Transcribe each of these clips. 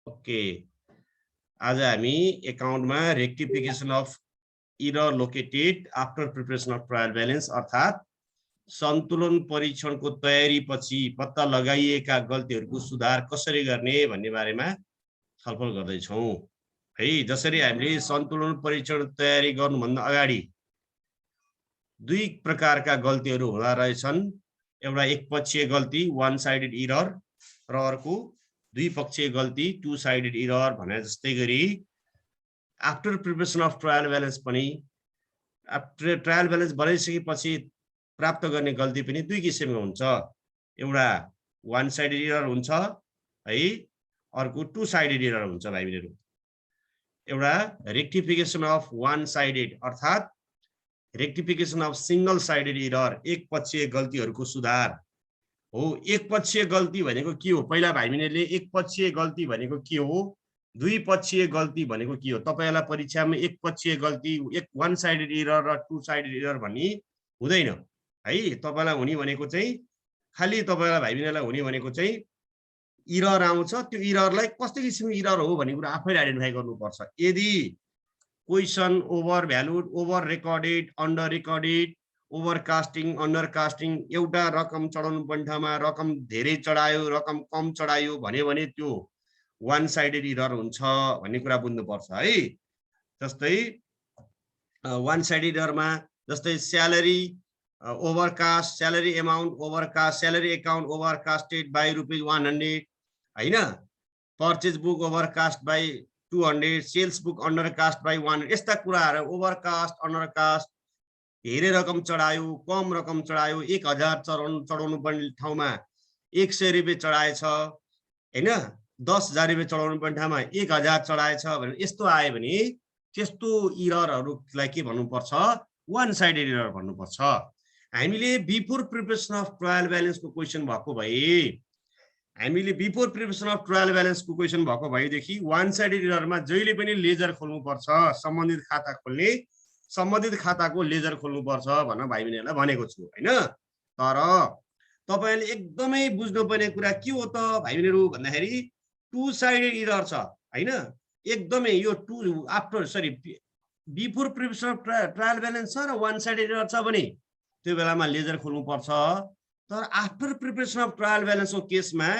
Okay, आज हामी एकाउन्टमा rectification of error located after preparation of trial balance अर्थात् सन्तुलन परीक्षणको तयारीपछि पत्ता लगाइएका गल्तीहरूको सुधार कसरी गर्ने भन्ने बारेमा छलफल गर्दैछौँ है। जसरी हामीले सन्तुलन परीक्षण तयारी गर्नुभन्दा अगाडि दुई प्रकारका गल्तीहरू हुँदा रहेछन्। एउटा एकपक्षीय गल्ती वान साइडेड इरर र अर्को द्विपक्षीय गल्ती टु साइडेड इरर भने जस्तै गरी after preparation of trial balance पनि ट्रायल ब्यालेन्स बनाइसकेपछि प्राप्त गर्ने गल्ती पनि दुई किसिमको हुन्छ। एउटा वान साइडेड इरर हुन्छ है, अर्को टु साइडेड इरर हुन्छ भाइहरू। एउटा रेक्टिफिकेसन अफ वान साइडेड अर्थात् रेक्टिफिकेसन अफ सिंगल साइडेड इरर एकपक्षीय गल्तीहरूको सुधार हो। एकपक्षीय गल्ती भनेको के हो? पहिला भाइमिनेले एकपक्षीय गल्ती भनेको के हो, द्विपक्षीय गल्ती भनेको के हो? तपाईहरुलाई परीक्षामा एकपक्षीय गल्ती वान साइडेड इरर र टु साइडेड इरर भन्ने हुँदैन है। तपाईलाई हुने भनेको चाहिँ खाली तपाईलाई भाइमिनेलाई हुने भनेको चाहिँ इरर आउँछ, त्यो इररलाई कस्तो किसिमको इरर हो भन्ने कुरा आफैले आइडेन्टिफाई गर्नुपर्छ। यदि question over valued, over recorded, under recorded, over casting, under casting, एउटा रकम चढाउनु पर्ने ठाउँमा रकम धेरै चढायो, रकम कम चढायो भने त्यो वान साइडेड इरर हुन्छ भन्ने कुरा बुझ्नुपर्छ है। जस्तै वान साइडेड इररमा जस्तै salary overcast, salary amount overcast, salary account overcasted by ₹100 हैन, purchase book overcast by 200, sales book undercast by 100, यस्ता कुराहरु ओभरकास्ट, अन्डरकास्ट, धेरै रकम चढायो, कम रकम चढायो, 1000 चढाउनु पर्ने ठाउँमा 100 रुपैयाँ चढाएछ हैन, 10,000 रुपैयाँ चढाउनु पर्ने ठाउँमा 1000 चढाएछ भने यस्तो आयो भने त्यस्तो इररहरुलाई के भन्नुपर्छ? वान साइडेड इरर भन्नुपर्छ। हामीले बिफोर प्रिपरेसन अफ ट्रायल ब्यालेन्सको क्वेशन भएको भए हामीले बिफोर प्रिपरेसन अफ ट्रायल ब्यालेन्सको क्वेशन भएको भएदेखि वान साइडेड इररमा जहिले पनि लेजर खोल्नु पर्छ, सम्बन्धित खाता खोल्ने सम्बन्धित खाताको लेजर खोल्नु पर्छ भनेर भाइबहिनीहरुलाई भनेको छु हैन। तर तपाईहरुले एकदमै बुझ्नुपर्ने कुरा के हो त भाइबहिनीहरु भन्दाखेरि टु साइडेड इरर छ हैन। एकदमै यो before preparation of trial balance छ र वान साइडेड इरर छ भने त्यो बेलामा लेजर खोल्नु पर्छ। तर आफ्टर प्रिपरेसन अफ ट्रायल ब्यालेन्सको केसमा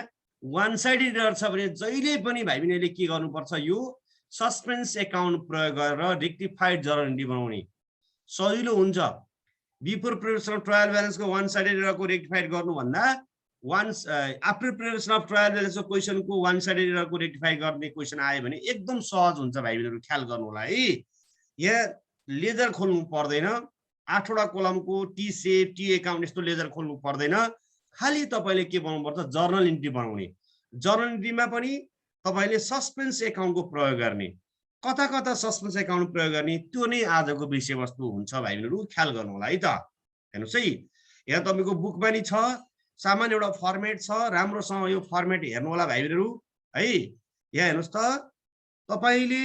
वान साइडेड इरर छ भने जहिले पनि भाइबहिनीले के गर्नुपर्छ? यो सस्पेन्स एकाउन्ट प्रयोग गरेर रेक्टिफाइड जर्नल एन्ट्री बनाउने सजिलो हुन्छ। बिफोर प्रिपरेसन अफ ट्रायल ब्यालेन्सको वान साइडेड इररको रेक्टिफाइड गर्नुभन्दा आफ्टर प्रिपरेसन अफ ट्रायल ब्यालेन्सको क्वेशनको वान साइडेड इररको रेक्टिफाई गर्ने क्वेशन आयो भने एकदम सहज हुन्छ भाइबहिनीहरु, ख्याल गर्नु होला है। यहाँ लेजर खोल्नु पर्दैन, 8 वटा कोलमको टी सेप, टी एकाउन्ट यस्तो लेजर खोल्नु पर्दैन। खाली तपाईले के बनाउनु पर्छ? जर्नल एन्ट्री बनाउने। जर्नल एन्ट्रीमा पनि तपाईले सस्पेन्स एकाउन्टको प्रयोग गर्ने। कता कता सस्पेन्स एकाउन्ट प्रयोग गर्ने त्यो नै आजको विषयवस्तु हुन्छ भाइहरु, ख्याल गर्नु होला है त। हेर्नुस् है, यहाँ तपाईको बुकमा नि छ, सामान्य एउटा फर्मेट छ, राम्रोसँग यो फर्मेट हेर्नु होला भाइहरु है। यहाँ हेर्नुस् त, तपाईले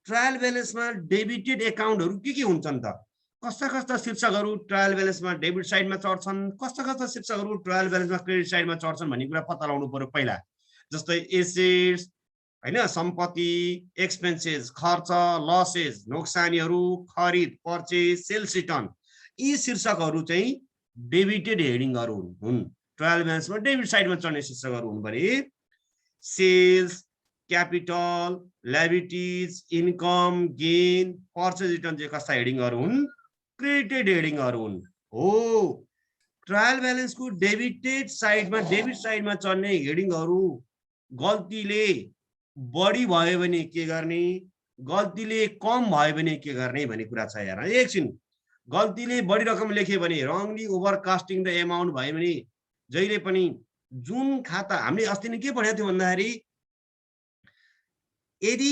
ट्रायल ब्यालेन्समा डेबिटेड एकाउन्टहरु के हुन्छन् त? कस्ता कस्ता शीर्षकहरु ट्रायल ब्यालेन्समा डेबिट साइडमा चढ्छन्, कस्ता कस्ता शीर्षकहरु ट्रायल ब्यालेन्समा क्रेडिट साइडमा चढ्छन् भन्ने कुरा पत्ता लगाउनु पर्यो पहिला। जस्तै एसेट्स हैन, सम्पत्ति, एक्सपेन्सेस खर्च, लसेस नोक्सानीहरु, खरिद पर्चेज, सेल्स रिटर्न, यी शीर्षकहरु चाहिँ डेबिटेड हेडिङहरु हुन्। ट्रायल ब्यालेन्समा डेबिट साइडमा चढ्ने शीर्षकहरु हुन् भने sales, capital, liabilities, income, gain, purchase return चाहिँ कस्ता हेडिङहरु हुन्? क्रेडिटेड हेडिङहरु हुन्। हो, ट्रायल ब्यालेन्सको डेबिटेड साइडमा चढ्ने हेडिङहरु गल्तीले बढी भयो भने के गर्ने, गल्तीले कम भयो भने के गर्ने भन्ने कुरा छ। हेर एकछिन, गल्तीले बढी रकम लेख्यो भने रङली ओभरकास्टिङ द एमाउन्ट भयो भने जहिले पनि जुन खाता हामीले अस्ति नै के पढेको थियो भन्दाखेरि यदि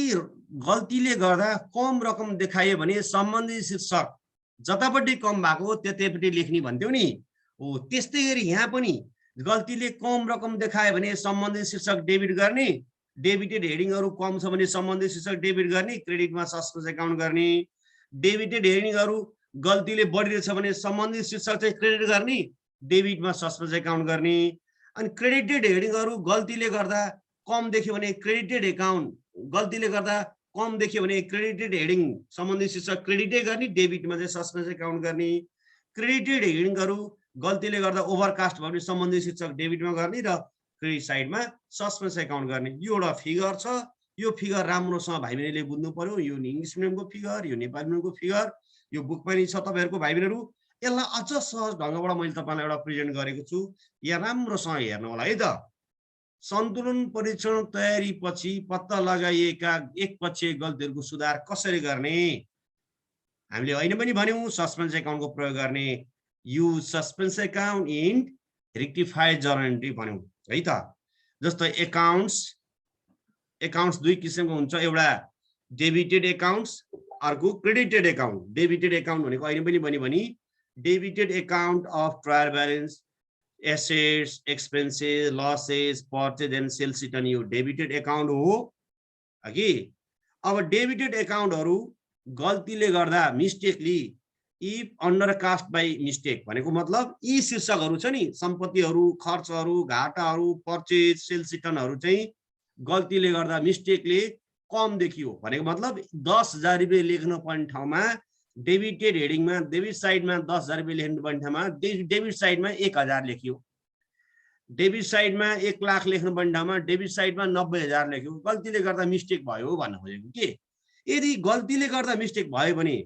गल्तीले गर्दा कम रकम देखायो भने सम्बन्धित शीर्षक जतापट्टि कम भएको त्यतैपट्टि लेख्ने भन्थ्यौ नि। हो, त्यस्तै गरी यहाँ पनि गल्तीले कम रकम देखायो भने सम्बन्धित शीर्षक डेबिट गर्ने, डेबिटेड हेडिङहरु कम छ भने सम्बन्धित शीर्षक डेबिट गर्ने, क्रेडिटमा सस्पेन्स एकाउन्ट गर्ने। डेबिटेड हेडिङहरु गल्तीले बढिरहेछ भने सम्बन्धित शीर्षक चाहिँ क्रेडिट गर्ने, डेबिटमा सस्पेन्स एकाउन्ट गर्ने। अनि क्रेडिटेड हेडिङहरु गल्तीले गर्दा कम देख्यो भने क्रेडिटेड एकाउन्ट, गल्तीले गर्दा कम देख्यो भने क्रेडिटेड हेडिङ सम्बन्धित शीर्षक क्रेडिटै गर्ने, डेबिटमा चाहिँ सस्पेन्स एकाउन्ट गर्ने। क्रेडिटेड हेडिङहरू गल्तीले गर्दा ओभरकास्ट भयो भने सम्बन्धित शीर्षक डेबिटमा गर्ने र क्रेडिट साइडमा सस्पेन्स एकाउन्ट गर्ने। यो एउटा फिगर छ। यो फिगर राम्रोसँग भाइ बहिनीले बुझ्नु पर्यो। यो इङ्ग्लिस मिडियमको फिगर, यो नेपाली मिडियमको फिगर, यो बुकमा नि छ तपाईहरुको भाइ बहिनीहरु। यसलाई अझ सहज ढंगबाट मैले तपाईलाई एउटा प्रेजेन्ट गरेको छु। यहाँ राम्रोसँग हेर्नु होला है त। सन्तुलन परीक्षण तयारी पछि पत्ता लगाइएका एकपक्षीय गल्तीहरूको सुधार कसरी गर्ने? हामीले होइन पनि भन्यौं सस्पेन्स एकाउन्टको प्रयोग गर्ने। Use suspense account in rectified journal entry भन्यौं है त। जस्तै एकाउन्ट्स दुई किसिमको हुन्छ, एउटा डेबिटेड एकाउन्ट्स, अर्को क्रेडिटेड एकाउन्ट। डेबिटेड एकाउन्ट भनेको अहिले पनि भन्यो भने debited account of trial balance, assets, expenses, losses, purchase and sales return, यो डेबिटेड एकाउन्ट हो कि। अब डेबिटेड एकाउन्टहरु गल्तीले गर्दा mistakenly if undercast by mistake भनेको मतलब यी शीर्षकहरु छ नि, सम्पत्तिहरु, खर्चहरु, घाटाहरु, पर्चेज, सेल्स रिटर्नहरु चाहिँ गल्तीले गर्दा मिस्टेकले कम देखियो भनेको मतलब 10,000 रुपैयाँ लेख्न पर्ने ठाउँमा डेबिटेड हेडिङमा डेबिट साइडमा 10,000 रुपैयाँ लेख्नु पर्ने ठाउँमा डेबिट साइडमा 1,000 लेखियो। डेबिट साइडमा 1 लाख लेख्नु पर्ने ठाउँमा डेबिट साइडमा 90,000 लेख्यो। गल्तीले गर्दा मिस्टेक भयो भन्न खोजेको के। यदि गल्तीले गर्दा मिस्टेक भयो भने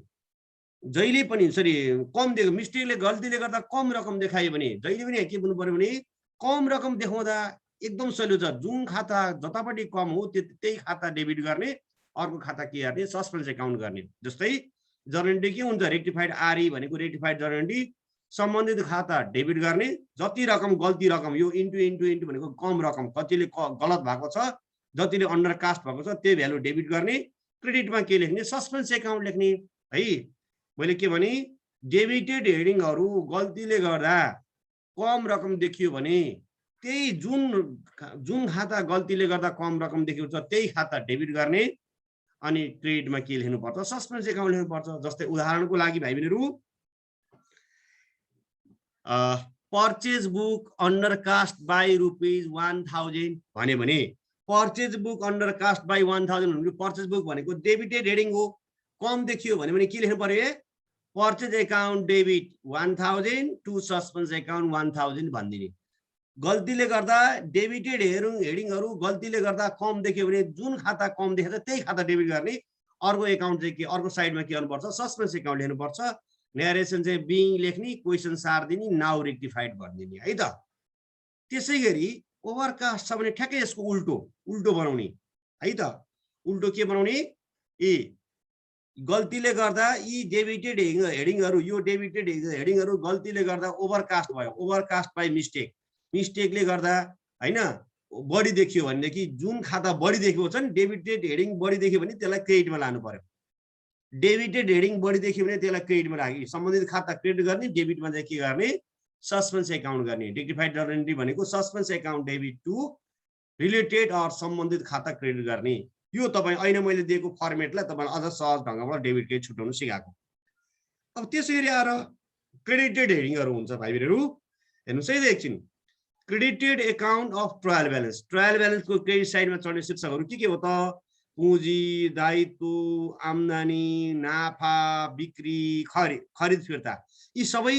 जहिले पनि कम देखो, मिस्टेकले गल्तीले गर्दा कम रकम देखायो भने जहिले पनि के बुझ्नु पर्यो भने कम रकम देखाउँदा एकदम सजिलो छ। जुन खाता जतापट्टि कम हो त्यही खाता डेबिट गर्ने, अर्को खाता के गर्ने सस्पेन्स एकाउन्ट गर्ने। जस्तै जर्नल एन्ट्री के हुन्छ, रेक्टिफाइड आरई भनेको रेक्टिफाइड जर्नल एन्ट्री, सम्बन्धित खाता डेबिट गर्ने, जति रकम गल्ती रकम यो इन्टु इन्टु इन्टु भनेको कम रकम कतिले गलत भएको छ, जतिले अन्डरकास्ट भएको छ त्यही भ्यालु डेबिट गर्ने। क्रेडिटमा के लेख्ने सस्पेन्स एकाउन्ट लेख्ने है। मैले के भने डेबिटेड हेडिङहरु गल्तीले गर्दा कम रकम देखियो भने त्यही जुन खाता गल्तीले गर्दा कम रकम देखियो छ त्यही खाता डेबिट गर्ने। अनि क्रेडिटमा के लेख्नु पर्छ सस्पेन्स एकाउन्ट लेख्नु पर्छ। जस्तै उदाहरणको लागि भाइ बहिनीहरु पर्चेज बुक अन्डरकास्ट बाइ ₹1000 भन्यो भने पर्चेज बुक अन्डरकास्ट बाइ 1000 भनेको पर्चेज बुक भनेको डेबिटेड हेडिङ हो, कम देखियो भने के लेख्नु पर्यो purchase account debit 1000 to suspense account 1000 भनिदिने। गल्तीले गर्दा डेबिटेड हेडिङहरु गल्तीले गर्दा कम देखियो भने जुन खाता कम देखेछ त्यही खाता डेबिट गर्ने। अर्को एकाउन्ट चाहिँ के अर्को साइडमा के गर्नुपर्छ सस्पेन्स एकाउन्ट लेख्नुपर्छ। न्यारेसन चाहिँ बिङ लेख्ने, क्वेशन सार दिने, नाउ रेक्टिफाइड भनिदिने है त। त्यसैगरी ओभरकास्ट छ भने ठ्याक्कै यसको उल्टो बनाउने है त। उल्टो के बनाउने गल्तीले गर्दा यी डेबिटेड हेडिङहरु यो डेबिटेड हेडिङहरु गल्तीले गर्दा ओभरकास्ट भयो, ओभरकास्ट बाइ मिस्टेकले गर्दा हैन बढी देखियो भनेदेखि जुन खाता बढी देखेको छ नि डेबिटेड हेडिङ बढी देखियो भने त्यसलाई क्रेडिटमा लानु पर्यो। डेबिटेड हेडिङ बढी देखियो भने त्यसलाई क्रेडिटमा राखी सम्बन्धित खाता क्रेडिट गर्ने, डेबिटमा चाहिँ के गर्ने सस्पेन्स एकाउन्ट गर्ने। रेक्टिफाइड जर्नल एन्ट्री भनेको suspense account debit to related or सम्बन्धित खाता क्रेडिट गर्ने। यो तपाई अहिले मैले दिएको फर्मेटलाई तपाईले अझ सहज ढंगबाट डेबिट क्रेडिट छुटाउन सिकाएको। अब त्यसैगरी आएर क्रेडिटेड हेडिङहरु हुन्छ भाइ बहिनीहरु हेर्नुस् है एकछिन। Credited account of trial balance, trial ब्यालेन्सको क्रेडिट साइडमा चढ्ने शीर्षकहरु के हो त पुँजी, दायित्व, आम्दानी, नाफा, बिक्री, खरिद फिर्ता, यी सबै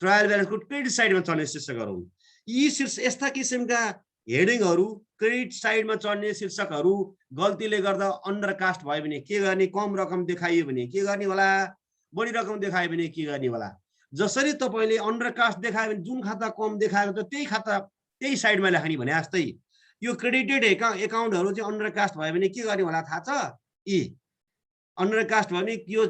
ट्रायल ब्यालेन्सको क्रेडिट साइडमा चढ्ने शीर्षकहरु हुन्। यी यस्ता किसिमका हेडिङहरु क्रेडिट साइडमा चढ्ने शीर्षकहरु गल्तीले गर्दा अन्डरकास्ट भयो भने के गर्ने, कम रकम देखाइयो भने के गर्ने होला, बढी रकम देखायो भने के गर्ने होला। जसरी तपाईले अन्डरकास्ट देखायो भने जुन खाता कम देखाएको छ त्यही खाता त्यही साइडमा लेख्ने भने जस्तै यो क्रेडिटेड एकाउन्टहरु चाहिँ अन्डरकास्ट भयो भने के गर्ने होला थाहा छ। अन्डरकास्ट भयो भने यो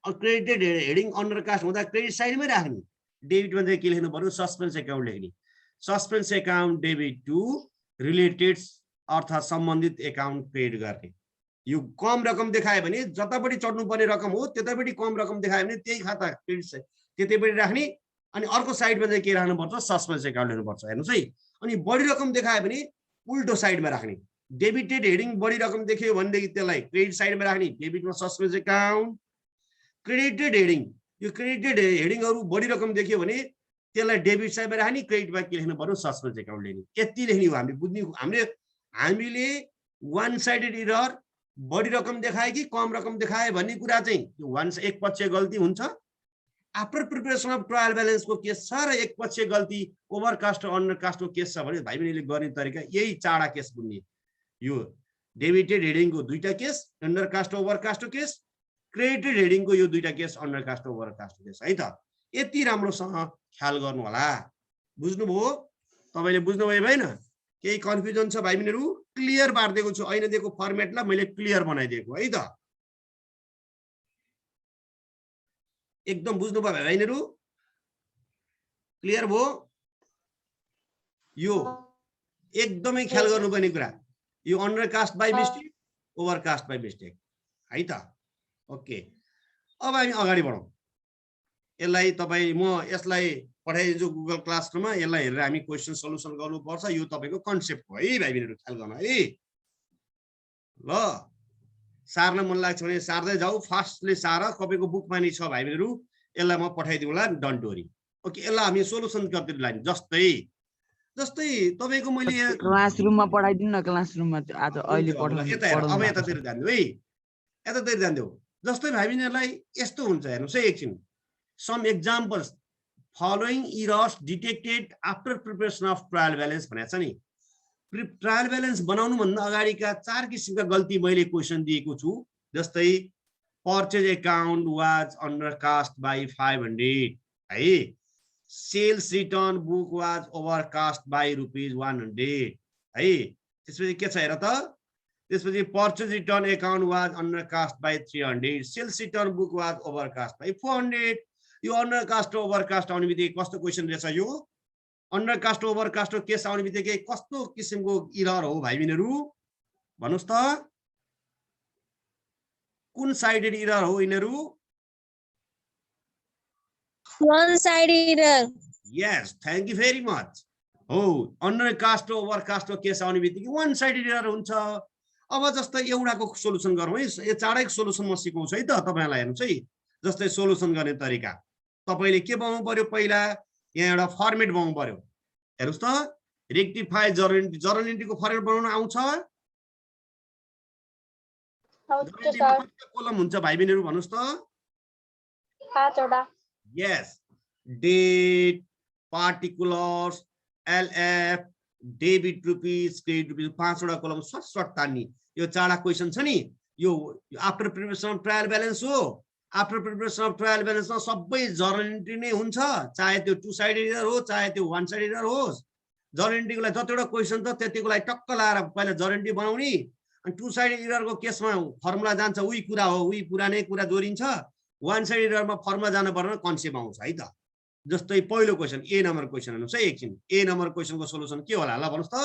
क्रेडिटेड हेडिङ अन्डरकास्ट हुँदा क्रेडिट साइडमै राख्ने। डेबिटमा चाहिँ के लेख्नु पर्यो सस्पेन्स एकाउन्ट लेख्ने। Suspense account debit to related अर्थात् सम्बन्धित एकाउन्ट क्रेडिट गर्ने। यो कम रकम देखायो भने जतापट्टि चढ्नु पर्ने रकम हो त्यतापट्टि कम रकम देखायो भने त्यही खाता क्रेडिट त्यतैपट्टि राख्ने। अनि अर्को साइडमा चाहिँ के राख्नु पर्छ सस्पेन्स एकाउन्ट लेख्नु पर्छ। हेर्नुस् है। अनि बढी रकम देखायो भने उल्टो साइडमा राख्ने। डेबिटेड हेडिङ बढी रकम देख्यो भनेदेखि त्यसलाई क्रेडिट साइडमा राख्ने, डेबिटमा सस्पेन्स एकाउन्ट। क्रेडिटेड हेडिङ यो क्रेडिटेड हेडिङहरु बढी रकम देख्यो भने त्यसलाई डेबिट साइडमा राख्ने, क्रेडिटमा के लेख्नु पर्यो सस्पेन्स एकाउन्ट लेख्ने। यति लेख्ने हो हामीले बुझ्ने। हामीले हामीले वान साइडेड इरर बढी रकम देखाए कि कम रकम देखाए भन्ने कुरा चाहिँ त्यो एक पक्षीय गल्ती हुन्छ। आफ्टर प्रिपरेसन अफ ट्रायल ब्यालेन्सको केस छ र एक पक्षीय गल्ती ओभरकास्ट र अन्डरकास्टको केस छ भने भाइ बहिनीले गर्ने तरिका यही चाडा केस बुझ्ने। यो डेबिटेड हेडिङको दुईटा केस, अन्डरकास्ट ओभरकास्टको केस, क्रेडिटेड हेडिङको यो दुईटा केस, अन्डरकास्ट ओभरकास्टको केस है त। यति राम्रोसँग ख्याल गर्नु होला। बुझ्नुभयो? तपाईले बुझ्नुभयो भएन? केही कन्फ्युजन छ भाइ बहिनीहरु? क्लियर पार्दिएको छु, अहिले दिएको फर्मेटलाई मैले क्लियर बनाइदिएको है त। एकदम बुझ्नुभयो भाइ बहिनीहरु? क्लियर भयो? यो एकदमै ख्याल गर्नुपर्ने कुरा, यो अन्डरकास्ट बाइ मिस्टेक, ओभरकास्ट बाइ मिस्टेक है त। ओके, अब हामी अगाडि बढौं। यसलाई तपाई म यसलाई पठाइदिन्छु गुगल क्लासरुममा, यसलाई हेरेर हामी क्वेशन सल्युसन गर्नुपर्छ। यो तपाईको कन्सेप्ट हो है भाइ बहिनीहरु, ख्याल गर्नु है। ल सार्न मन लाग्छ भने सार्दै जाऊ, फास्टली सार, तपाईको बुकमा नि छ भाइ बहिनीहरु, यसलाई म पठाइदिउँला, डोन्ट वरी। ओके, यसलाई हामी सोलुसन गर्दै लाइन जस्तै तपाईको मैले यहाँ क्लासरुममा पढाइदिनु न, क्लासरुममा आज अहिले पढाउनु। अब यतातिर ध्यान दिऊ है, यतातिर ध्यान दिऊ। जस्तै भाइ बहिनीहरुलाई यस्तो हुन्छ, हेर्नुस् है एकछिन। Some examples following errors detected after preparation of trial balance भनेको छ नि। ट्रायल ब्यालेन्स बनाउनु भन्दा अगाडिका 4 किसिमका गल्ती मैले क्वेशन दिएको छु। जस्तै purchase account was undercast by 500 है, sales return book was overcast by ₹100 है। त्यसपछि के छ हेर त, त्यसपछि purchase return account was undercast by 300, sales return book was overcast by 400। यो अन्डरकास्ट ओभरकास्ट आउने बित्तिकै कस्तो क्वेशन रहेछ यो? अन्डरकास्ट ओभरकास्ट केस आउने बित्तिकै कस्तो किसिमको इरर हो भाइ बहिनीहरु भन्नुस् त? कुन साइडेड इरर हो यिनीहरु? One sided error. Yes, thank you very much. हो, अन्डरकास्ट ओभरकास्ट केस आउने बित्तिकै वन साइडेड इरर हुन्छ। अब जस्तै एउटाको सोलुसन गरौँ है, यो चारैको सोलुसन म सिकाउँछु है त तपाईहरुलाई। हेर्नुस् है, जस्तै सोलुसन गर्ने तरिका तपाईले के बनाउनु पर्यो? पहिला यहाँ एउटा फर्मेट बनाउनु पर्यो। हेर्नुस् त, रेक्टिफाई जर्नल एन्ट्रीको फर्मेट बनाउन आउँछ? कति कोलम हुन्छ भाइ बहिनीहरु भन्नुस् त? 5 वटा। Yes, date, particulars, LF, debit rupees, credit rupees, 5 वटा कोलम सट तान्नी। यो चाडा क्वेशन छ नि, यो after preparation of trial balance हो। आफ्टर प्रिपरेसन अफ ट्रायल ब्यालेन्समा सबै जर्नल एन्ट्री नै हुन्छ, चाहे त्यो 2 साइडेड इरर हो चाहे त्यो 1 साइडेड इरर होस्। जर्नल एन्ट्रीको लागि जतिवटा क्वेशन त त्यतिको लागि टक्क लाएर पहिला जर्नल एन्ट्री बनाउने, अनि 2 साइडेड इररको केसमा फर्मुला जान्छ, उही कुरा हो, उही पुरानै कुरा दोहोरिन्छ। 1 साइडेड इररमा फर्मुला जानु पर्दैन, कन्सेप्ट आउँछ है त। जस्तै पहिलो क्वेशन, ए नम्बर क्वेशन हेर्नुस् है एकछिन। ए नम्बर क्वेशनको सोलुसन के होला ल भन्नुस् त?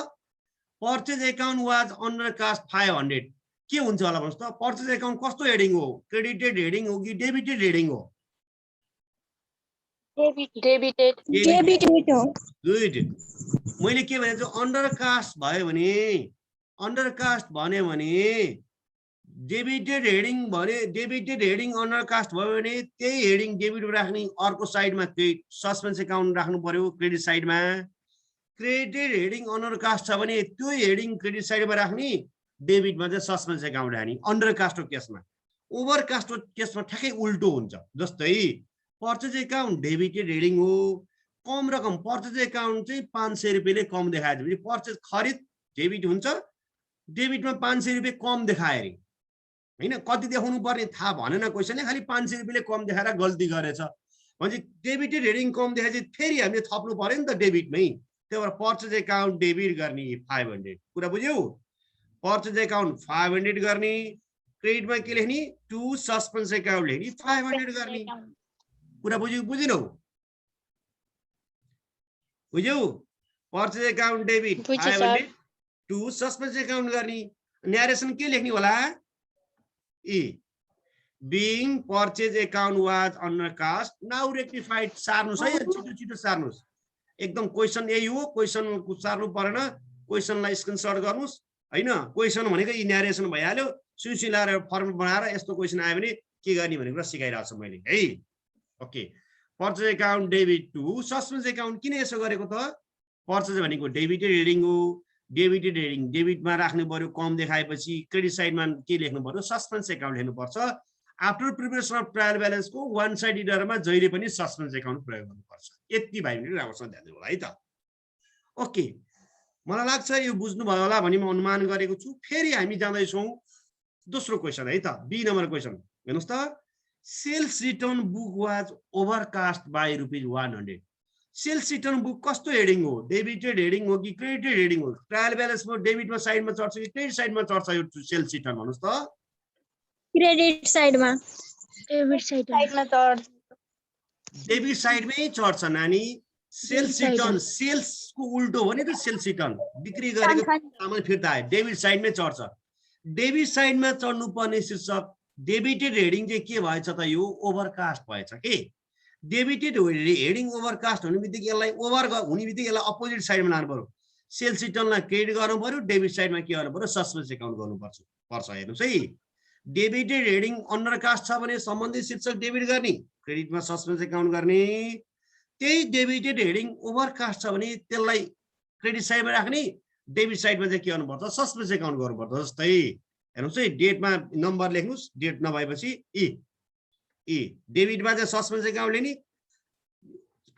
पर्चेज अकाउन्ट वाज अन्डरकास्ट 500 के हुन्छ होला भन्नुस् त? पर्चेज अकाउन्ट कस्तो हेडिङ हो? क्रेडिटेड हेडिङ हो कि डेबिटेड हेडिङ हो? डेबिटेड हो। गुड। मैले के भने चाहिँ अन्डरकास्ट भयो भने, अन्डरकास्ट भन्यो भने डेबिटेड हेडिङ भने, डेबिटेड हेडिङ अन्डरकास्ट भयो भने त्यही हेडिङ डेबिट राख्ने, अर्को साइडमा क्रेडिट सस्पेन्स अकाउन्ट राख्नु पर्यो क्रेडिट साइडमा। क्रेडिटेड हेडिङ अन्डरकास्ट छ भने त्यो हेडिङ क्रेडिट साइडमा राख्ने, डेबिटमा चाहिँ सस्पेन्स अकाउन्ट राख्ने अन्डरकास्टको केसमा। ओभरकास्टको केसमा ठ्याक्कै उल्टो हुन्छ। जस्तै पर्चेज अकाउन्ट डेबिटेड हेडिङ हो, कम रकम पर्चेज अकाउन्ट चाहिँ 500 रुपैयाँले कम देखाएछ भने पर्चेज खरिद डेबिट हुन्छ, डेबिटमा 500 रुपैयाँ कम देखाए रे हैन, कति देखाउनु पर्ने थाहा भनेन क्वेशनले, खालि 500 रुपैयाँले कम देखाएर गल्ती गरेछ भने डेबिटेड हेडिङ कम देखाएपछि फेरि हामीले थप्नु पर्यो नि त डेबिटमै। त्यही भएर पर्चेज अकाउन्ट डेबिट गर्ने 500, कुरा बुझ्यौ? पर्चेज अकाउन्ट 500 गर्ने, क्रेडिटमा के लेख्ने? टु सस्पेन्स अकाउन्ट लेख्ने 500 गर्ने। कुरा बुझ्यौ बुझिनौ? बुझ्यौ? Purchase account debit 500 to suspense account गर्ने। न्यारेसन के लेख्ने होला? E being purchase account was undercast now rectified। सार्नुस् है, छिटो छिटो सार्नुस्। एकदम क्वेशन यही हो, क्वेशन सार्नु परेन, क्वेशनलाई स्क्रिनशट गर्नुस् हैन। क्वेशन भनेको इ न्यारेसन भइहाल्यो, सुइसी लाएर फर्म बनाएर यस्तो क्वेशन आयो भने के गर्ने भन्ने कुरा सिकाइरहेको छु मैले है। Okay, purchase account debit to suspense account किन यसो गरेको त? पर्चेज भनेको डेबिटेड हेडिङ हो, डेबिटेड हेडिङ डेबिटमा राख्नु पर्यो कम देखाएपछि क्रेडिट साइडमा के लेख्नु पर्यो सस्पेन्स एकाउन्ट लेख्नुपर्छ आफ्टर प्रिपरेसन अफ ट्रायल ब्यालेन्सको वान साइड इडरमा जहिले पनि सस्पेन्स एकाउन्ट प्रयोग गर्नुपर्छ यति भाइ बहिनी राम्रोसँग ध्यान दिनु होला है त ओके मलाई लाग्छ यो बुझ्नुभयो होला भनी म अनुमान गरेको छु फेरि हामी जाँदैछौँ दोस्रो क्वेसन है त बी नम्बर क्वेसन हेर्नुहोस् त sales return book was overcast by ₹100 sales return book कस्तो हेडिङ हो डेबिटेड हेडिङ हो कि क्रेडिटेड हेडिङ हो ट्रायल ब्यालेन्समा डेबिटमा साइडमा चढ्छ कि क्रेडिट साइडमा चढ्छ यो सेल्स रिटर्न भन्नुस् त क्रेडिट साइडमा डेबिट साइडमा चढ्छ डेबिट साइडमै चढ्छ नानी सेल्स रिटर्न सेल्सको उल्टो हो नि त सेल्स रिटर्न बिक्री गरेको सामान फिर्ता आयो डेबिट साइडमै चढ्छ डेबिट साइडमा चढ्नु पर्ने शीर्षक डेबिटेड हेडिङ चाहिँ के भएछ त यो ओभरकास्ट भएछ के डेबिटेड हेडिङ ओभरकास्ट हुने बित्तिकै यसलाई ओभर हुने बित्तिकै यसलाई अपोजिट साइडमा लानु पर्यो सेल्स रिटर्नलाई क्रेडिट गर्नु पर्यो डेबिट साइडमा के गर्नु पर्यो सस्पेन्स एकाउन्ट गर्नुपर्छ हेर्नुहोस् है डेबिटेड हेडिङ अन्डरकास्ट छ भने सम्बन्धित शीर्षक डेबिट गर्ने क्रेडिटमा सस्पेन्स एकाउन्ट गर्ने त्यही डेबिटेड हेडिङ ओभरकास्ट छ भने त्यसलाई क्रेडिट साइडमा राख्ने डेबिट साइडमा चाहिँ के गर्नुपर्छ सस्पेन्स एकाउन्ट गर्नुपर्छ जस्तै हेर्नुहोस् है डेटमा नम्बर लेख्नुहोस् डेट नभएपछि ई डेबिटमा चाहिँ सस्पेन्स एकाउन्ट लेख्ने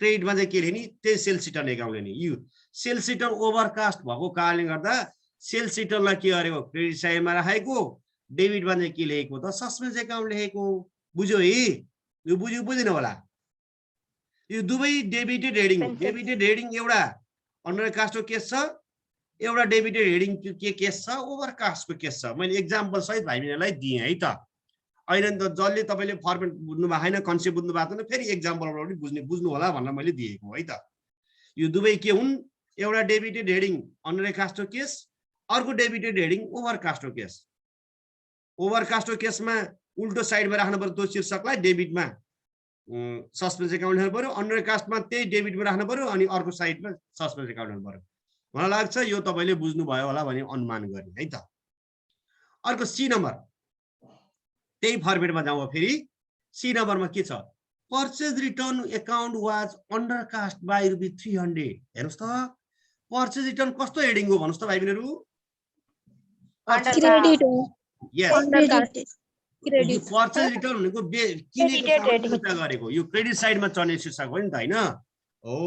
क्रेडिटमा चाहिँ के लेख्ने त्यही सेल्स रिटर्न एकाउन्ट लेख्ने यो सेल्स रिटर्न ओभरकास्ट भएको कारणले गर्दा सेल्स रिटर्नलाई के गरेको क्रेडिट साइडमा राखेको डेबिटमा चाहिँ के लेखेको त सस्पेन्स एकाउन्ट लेखेको बुझ्यो है यो बुझ्यो बुझेन होला यो दुवै डेबिटेड हेडिङ एउटा अन्डरकास्टको केस छ एउटा डेबिटेड हेडिङ के केस छ ओभरकास्टको केस छ मैले एक्जाम्पल सहित भाइबहिनीलाई दिएँ है त अहिले त जसले तपाईँले फर्मेट बुझ्नु भएको छैन कन्सेप्ट बुझ्नु भएको छैन फेरि एक्जाम्पलबाट पनि बुझ्नु होला भनेर मैले दिएको है त यो दुवै के हुन् एउटा डेबिटेड हेडिङ अन्डरकास्टको केस अर्को डेबिटेड हेडिङ ओभरकास्टको केस ओभरकास्टको केसमा उल्टो साइडमा राख्नु पर्यो त्यो शीर्षकलाई डेबिटमा सस्पेन्स एकाउन्ट लेख्नु पर्यो अन्डरकास्टमा त्यही डेबिटमा राख्नु पर्यो अनि अर्को साइडमा सस्पेन्स एकाउन्ट लेख्नु पर्यो मलाई लाग्छ यो तपाईँले बुझ्नुभयो होला भने अनुमान गर्ने है त अर्को सी नम्बर त्यही फर्मेटमा जाउँ फेरि सी नम्बरमा के छ purchase return account was undercast by ₹300 हेर्नुहोस् त पर्चेज रिटर्न कस्तो हेडिङ हो भन्नुहोस् त भाइ बहिनीहरू क्रेडिट हो यस पर्चेज रिटर्न भनेको किनेको सामान गरेको यो क्रेडिट साइडमा चढ्ने शीर्षक हो नि त हैन हो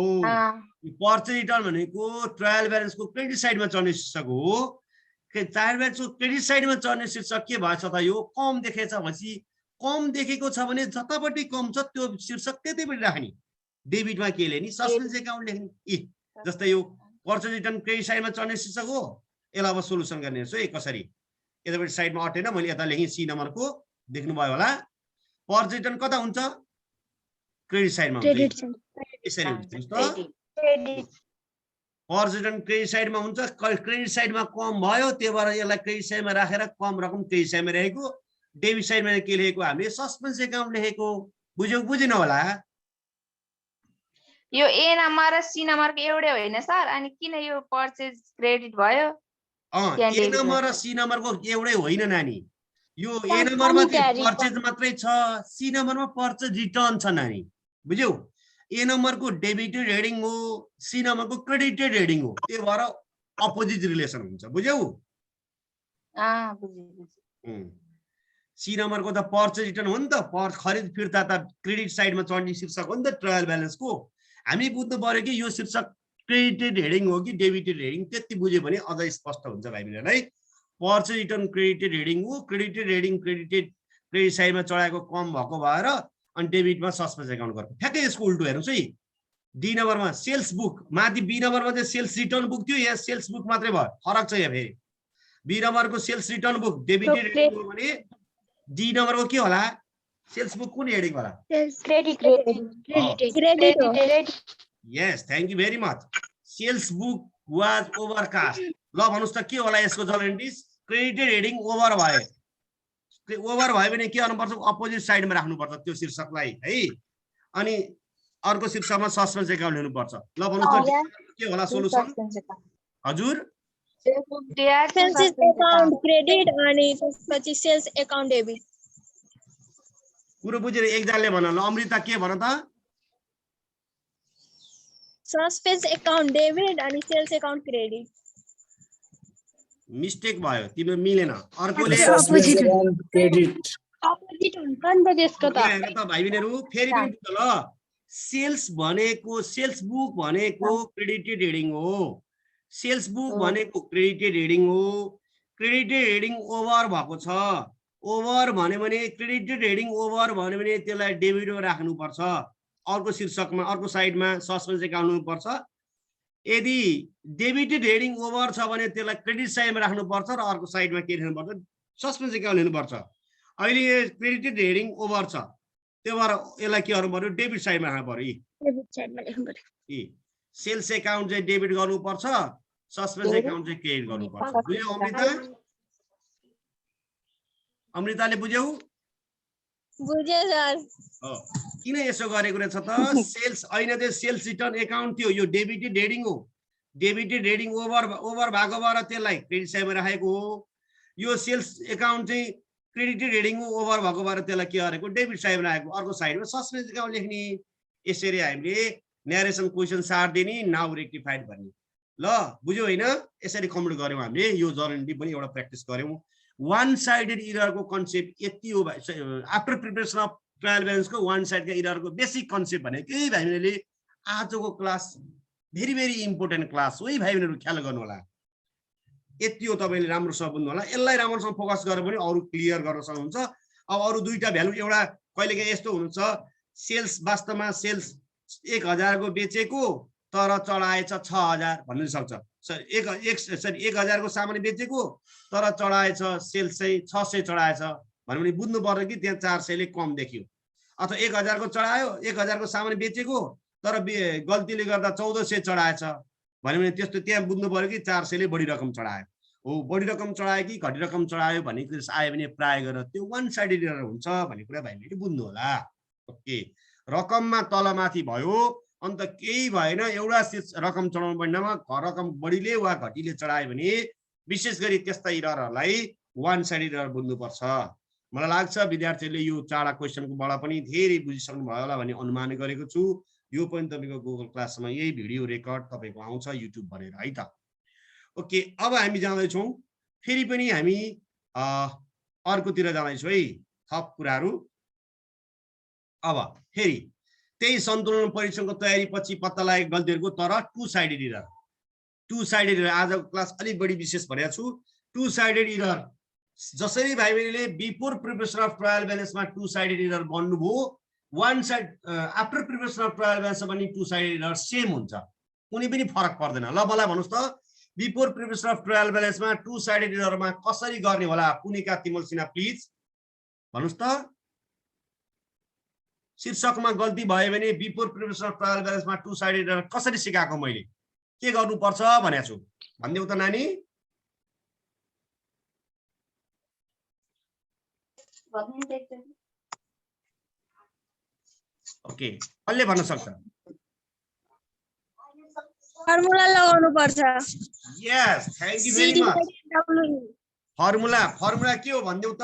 पर्चेज रिटर्न भनेको ट्रायल ब्यालेन्सको क्रेडिट साइडमा चढ्ने शीर्षक हो ट्रायल ब्यालेन्सको क्रेडिट साइडमा चढ्ने शीर्षक के भएछ त यो कम देखेछ भनेपछि कम देखेको छ भने जतापट्टि कम छ त्यो शीर्षक त्यतैपट्टि राख्ने डेबिटमा के लेख्ने सस्पेन्स एकाउन्ट लेख्ने जस्तै यो पर्चेज रिटर्न क्रेडिट साइडमा चढ्ने शीर्षक हो यसलाई अब सोलुसन गर्ने हेर्छु है कसरी यतापट्टि साइडमा अटेन मैले यता लेखेँ सी नम्बरको देख्नुभयो होला पर्चेज रिटर्न कता हुन्छ क्रेडिट साइडमा हुन्छ यसरी हुन्छ पर्चेज रिटर्न क्रेडिट साइडमा हुन्छ क्रेडिट साइडमा कम भयो त्यही भएर यसलाई क्रेडिट साइडमा राखेर कम रकम क्रेडिट साइडमा राखेको डेबिट साइडमा के लेखेको हामीले सस्पेन्स एकाउन्ट लेखेको बुझ्यौ बुझिन होला यो ए नम्बर र सी नम्बरको एउटै होइन सर अनि किन यो पर्चेज क्रेडिट भयो ए नम्बर र सी नम्बरको एउटै होइन नानी यो ए नम्बरमा पर्चेज मात्रै छ सी नम्बरमा पर्चेज रिटर्न छ नानी बुझ्यौ ए नम्बरको डेबिटेड हेडिङ हो सी नम्बरको क्रेडिटेड हेडिङ हो त्यही भएर अपोजिट रिलेसन हुन्छ बुझ्यौ सी नम्बरको त पर्चेज रिटर्न हो नि त खरिद फिर्ता त क्रेडिट साइडमा चढ्ने शीर्षक हो नि त ट्रायल ब्यालेन्सको हामी बुझ्नु पर्यो कि यो शीर्षक क्रेडिटेड हेडिङ हो कि डेबिटेड हेडिङ त्यति बुझ्यो भने अझ स्पष्ट हुन्छ भाइ बहिनीलाई पर्चेज रिटर्न क्रेडिटेड हेडिङ हो क्रेडिटेड हेडिङ क्रेडिट साइडमा चढाएको कम भएको भएर अनि डेबिटमा सस्पेन्स एकाउन्ट गर्नु ठ्याक्कै यसको उल्टो हेर्नुहोस् है डी नम्बरमा सेल्स बुक माथि बी नम्बरमा चाहिँ सेल्स रिटर्न बुक थियो यहाँ सेल्स बुक मात्रै भयो फरक छ यहाँ फेरि बी नम्बरको sales return book debited heading हो भने डी नम्बरको के होला सेल्स बुक कुन हेडिङ होला credit yes thank you very much sales book was overcast ल भन्नुस् त के होला यसको जर्नलिटिस क्रेडिटेड हेडिङ ओभर भयो भने के गर्नुपर्छ अपोजिट साइडमा राख्नुपर्छ त्यो शीर्षकलाई है अनि अर्को शीर्षकमा सस्पेन्स एकाउन्ट लिनुपर्छ ल भन्नुस् त के होला सोलुसन हजुर एक्सपेन्सेस एकाउन्ट क्रेडिट अनि त्यसपछि सेल्स एकाउन्ट डेबिट पुरो बुझेर एकजनाले भन ल अमृता के भन त सस्पेन्स एकाउन्ट डेबिट अनि सेल्स एकाउन्ट क्रेडिट मिस्टेक भयो, तिम्रो मिलेन। अर्कोले अपोजिट क्रेडिट हुन्छ नि त त्यसको त। हेर त भाइ बहिनीहरु, फेरि पनि बुझ्नु ल, सेल्स भनेको, सेल्स बुक भनेको क्रेडिटेड हेडिङ हो। सेल्स बुक भनेको क्रेडिटेड हेडिङ हो। क्रेडिटेड हेडिङ ओभर भएको छ। ओभर भन्यो भने क्रेडिटेड हेडिङ ओभर भन्यो भने त्यसलाई डेबिटमा राख्नुपर्छ। अर्को शीर्षकमा, अर्को साइडमा सस्पेन्स एकाउन्ट हुनुपर्छ। यदि डेबिटेड हेडिङ ओभर छ भने त्यसलाई क्रेडिट साइडमा राख्नुपर्छ र अर्को साइडमा के लेख्नुपर्छ, सस्पेन्स एकाउन्ट लेख्नुपर्छ। अहिले क्रेडिटेड हेडिङ ओभर छ, त्यो भएर यसलाई के गर्नु पर्यो, डेबिट साइडमा राख्नु पर्यो। डेबिट साइडमा लेख्नु पर्यो। सेल्स एकाउन्ट चाहिँ डेबिट गर्नुपर्छ, सस्पेन्स एकाउन्ट चाहिँ क्रेडिट गर्नुपर्छ। बुझ्यौ अमृता? अमृताले बुझ्यौ? बुझे सर। किन यसो गरेको रहेछ त? सेल्स अहिले चाहिँ सेल्स रिटर्न एकाउन्ट थियो, यो डेबिटेड हेडिङ हो। डेबिटेड हेडिङ ओभर भएको भएर त्यसलाई क्रेडिट साइडमा राखेको हो। यो सेल्स एकाउन्ट चाहिँ क्रेडिटेड हेडिङ ओभर भएको भएर त्यसलाई के गरेको, डेबिट साइडमा राखेको। अर्को साइडमा सस्पेन्स एकाउन्ट लेख्ने। यसरी हामीले न्यारेसन क्वेसन सार्दिने, नाउ रेक्टिफाइड भन्ने। ल बुझ्यौ होइन? यसरी कम्प्लिट गर्यौँ हामीले। यो जर्नली पनि एउटा प्र्याक्टिस गर्यौँ। वान साइडेड इररको कन्सेप्ट यति हो। आफ्टर प्रिपरेसन अफ ट्रायल ब्यालेन्सको वान साइडका इररको बेसिक कन्सेप्ट भनेको यही भाइ बहिनीले आजको class very very important class हो। भाइ बहिनीहरू ख्याल गर्नु होला। यति हो, तपाईँले राम्रोसँग बुझ्नु होला। यसलाई राम्रोसँग फोकस गरेर पनि अरू क्लियर गर्न सक्नुहुन्छ। अब अरू दुईटा भ्यालु, एउटा कहिलेकाहीँ यस्तो हुन्छ, सेल्स वास्तवमा सेल्स 1000 को बेचेको तर चढाएछ 6000 भन्नु सक्छ। 1000 को सामान बेचेको तर चढाएछ, सेल्स चाहिँ 600 चढाएछ भन्यो भने बुझ्नु पर्यो कि त्यहाँ 400 ले कम देखियो। अथवा 1000 को चढायो, 1000 को सामान बेचेको तर गल्तीले गर्दा 1400 चढाएछ भन्यो भने त्यस्तो त्यहाँ बुझ्नु पर्यो कि 400 ले बढी रकम चढायो हो। बढी रकम चढायो कि घटी रकम चढायो भन्ने कुरा आयो भने प्राय गरेर त्यो वान साइडेड एरर हुन्छ भन्ने कुरा भाइले बुझ्नु होला। ओके, रकममा तलमाथि भयो, अन्त केही भएन, एउटा रकम चढाउनु पर्नेमा रकम बढीले वा घटीले चढायो भने विशेष गरी त्यस्ता इररहरूलाई वान साइडेड एरर बुझ्नुपर्छ। मलाई लाग्छ विद्यार्थीहरूले यो चाडा क्वेसनकोबाट पनि धेरै बुझिसक्नु भयो होला भन्ने अनुमान गरेको छु। यो पनि तपाईँको गुगल क्लासमा यही भिडियो रेकर्ड तपाईँको आउँछ युट्युब भनेर है त। ओके, अब हामी जाँदैछौँ, फेरि पनि हामी अर्कोतिर जाँदैछौँ है, थप कुराहरू। अब फेरि त्यही सन्तुलन परीक्षणको तयारी पछि पत्ता लागेको गल्तीहरूको तर two sided error. Two sided error आजको क्लास अलिक बढी विशेष भनेको छु। टु साइडेड इरर जसरी भाइ बहिनीले बिफोर प्रिपरेसन अफ ट्रायल ब्यालेन्समा टु साइडेड इरर बन्नुभयो, one side after preparation of trial ब्यालेन्समा पनि टु साइडेड इरर सेम हुन्छ, कुनै पनि फरक पर्दैन। ल मलाई भन्नुहोस् त, बिफोर प्रिपरेसन अफ ट्रायल ब्यालेन्समा टु साइडेड इररमा कसरी गर्ने होला? पुनिका तिमल सिन्हा प्लिज भन्नुहोस् त। शीर्षकमा गल्ती भयो भने बिफोर प्रिपरेसन अफ ट्रायल ब्यालेन्समा टु साइडेड इरर कसरी सिकाएको मैले, के गर्नुपर्छ भनेको छु भनिदेऊ त नानी। ओके, कसले भन्न सक्छ? फर्मुला लगाउनु पर्छ। Yes, thank you very much. Formula के हो भनिदेऊ त?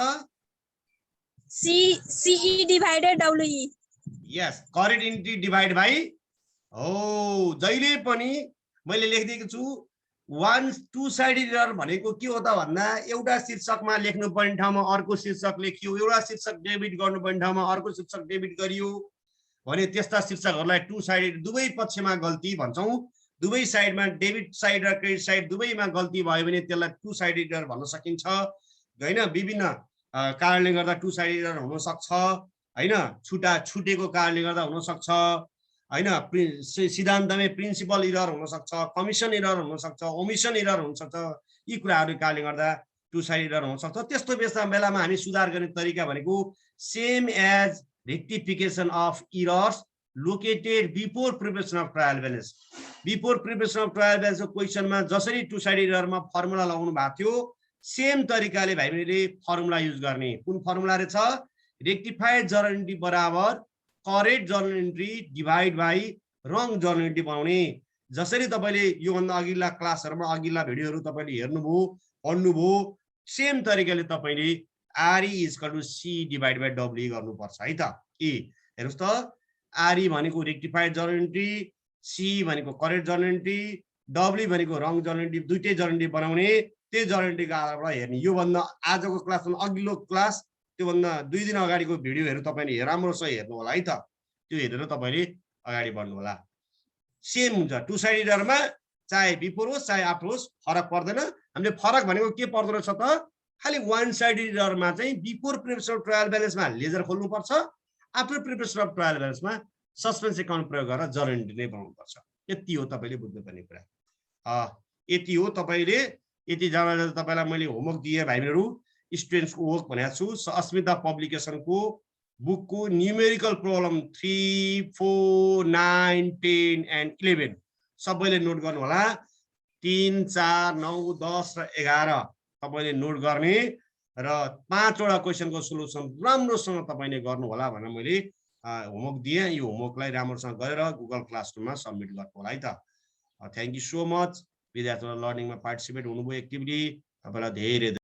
CE divided WE। Yes, correct entry divide by. हो, जहिले पनि मैले लेखिदिएको छु वान टु साइडेड इरर भनेको के हो त भन्दा एउटा शीर्षकमा लेख्नु पर्ने ठाउँमा अर्को शीर्षक लेखियो, एउटा शीर्षक डेबिट गर्नुपर्ने ठाउँमा अर्को शीर्षक डेबिट गरियो भने त्यस्ता शीर्षकहरूलाई टु साइडेड, दुवै पक्षमा गल्ती भन्छौँ। दुवै साइडमा डेबिट साइड र क्रेडिट साइड दुवैमा गल्ती भयो भने त्यसलाई टु साइडेड इरर भन्न सकिन्छ हैन। विभिन्न कारणले गर्दा टु साइडेड इरर हुन सक्छ हैन। छुटेको कारणले गर्दा हुन सक्छ हैन। सिद्धान्तमै प्रिन्सिपल इरर हुन सक्छ, कमिसन इरर हुन सक्छ, ओमिसन इरर हुन सक्छ। यी कुराहरूको कारणले गर्दा टु साइडेड इरर हुन सक्छ। त्यस्तो बेलामा हामी सुधार गर्ने तरिका भनेको same as rectification of errors located before preparation of trial balance. Before preparation of trial ब्यालेन्सको क्वेसनमा जसरी टु साइडेड इररमा फर्मुला लगाउनु भएको थियो सेम तरिकाले भाइ बहिनीले फर्मुला युज गर्ने। कुन फर्मुला रहेछ? रेक्टिफाइड जर्नल एन्ट्री बराबर correct journal entry divide by wrong journal entry बनाउने। जसरी तपाईँले योभन्दा अघिल्ला क्लासहरूमा अघिल्ला भिडियोहरू तपाईँले हेर्नुभयो पढ्नुभयो, सेम तरिकाले तपाईँले RE = C divide by WE गर्नुपर्छ है त। हेर्नुहोस् त, RE भनेको रेक्टिफाइड जर्नल एन्ट्री, C भनेको करेक्ट जर्नल एन्ट्री, WE भनेको रङ जर्नल एन्ट्री, दुईटै जर्नल एन्ट्री बनाउने त्यही जर्नलिटीको आधारबाट हेर्ने। योभन्दा आजको क्लासमा अघिल्लो क्लास त्योभन्दा 2 दिन अगाडिको भिडियोहरू तपाईँले राम्रोसँग हेर्नु होला है त। त्यो हेरेर तपाईँले अगाडि बढ्नु होला। सेम हुन्छ टु साइड इररमा, चाहे बिफोर होस् चाहे आफ्टर होस् फरक पर्दैन। हामीले फरक भनेको के पर्दो रहेछ त, खालि वान साइड इररमा चाहिँ बिफोर प्रिपरेसन अफ ट्रायल ब्यालेन्समा लेजर खोल्नुपर्छ, आफ्टर प्रिपरेसन अफ ट्रायल ब्यालेन्समा सस्पेन्स एकाउन्ट प्रयोग गरेर जर्नलिटी नै बनाउनुपर्छ। यति हो तपाईँले बुझ्नुपर्ने कुरा। यति हो तपाईँले, यति जाँदा तपाईँलाई मैले होमवर्क दिएँ भाइहरू, स्टुडेन्ट्सको वर्क भनेको छु। अस्मिता पब्लिकेसनको बुकको न्युमेरिकल प्रब्लम 3, 4, 9, 10 एन्ड 11 सबैले नोट गर्नु होला। 3, 4, 9, 10 र 11 तपाईँले नोट गर्ने र 5 वटा क्वेसनको सोलुसन राम्रोसँग तपाईँले गर्नु होला भनेर मैले होमवर्क दिएँ। यो होमवर्कलाई राम्रोसँग गरेर गुगल क्लासरुममा सबमिट गर्नु होला है त। Thank you so much. विद्यार्थीहरू लर्निङमा पार्टिसिपेट हुनुभयो एक्टिभली, तपाईँलाई धेरै